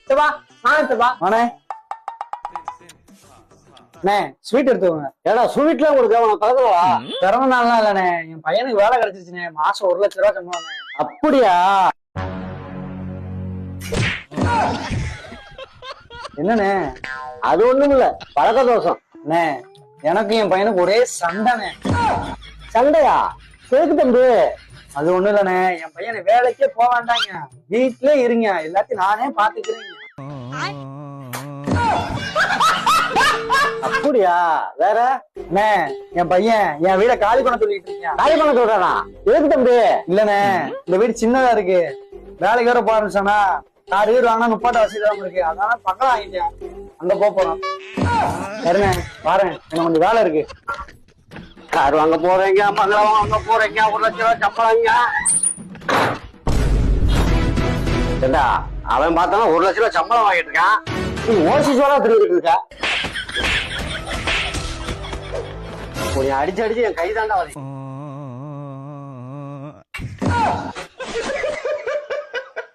சிவா சிவா அண்ணே அண்ணே ஸ்வீட் எடுத்துக்கோங்க. ஏடா ஸ்வீட்லாம் உங்களுக்கு அவன் பக்கத்துலவா? பிறந்த நாள்லாம் இல்லண்ணே, என் பையனுக்கு வேலை கிடைச்சிருச்சுண்ணே. மாசம் 1,00,000 ரூபாய் சம்பளம். அப்படியா? என்னண்ணே? அது ஒண்ணும் இல்ல, பழக்க தோஷம். அண்ணே எனக்கு என் பையனுக்கு ஒரே சண்டைண்ணே. சண்டையா? எதுக்கு தம்பி? அது ஒண்ணும் இல்லண்ணே, என் பையனை வேலைக்கே போக வேண்டாங்க, வீட்லயே இருங்க, எல்லாத்தையும் நானே பாத்துக்கிறேங்க. அப்படியா? வேற? அண்ணே என் பையன் என் வீட காலி பண்ண சொல்லிட்டு இருக்கேன். காலி பண்ண சொல்றானா? எதுக்கு தம்பி? இல்லண்ணே, இந்த வீடு சின்னதா இருக்கு, வேலைக்கு வேற போக ஆரம்பிச்சானா, 6 வீடு வாங்கினா 30 வசதி தான் இருக்கு, அதனால பக்கம் வாங்கிட்டேன், அங்க போறோம். சரிண்ணே பாரு, எனக்கு கொஞ்சம் வேலை இருக்கு. கார் வாங்க போறீங்க, மங்களம் வாங்க போறீங்க, 1,00,000 ரூபாய் சம்பளங்க. ஏண்டா அவன் பார்த்தாலும் 1,00,000 ரூபாய் சம்பளம் வாங்கிட்டு இருக்கான், நீ ஓசிசோலா திரும்பிட்டு இருக்க. கொஞ்சம் அடிச்சு என் கை தாண்டா வலி.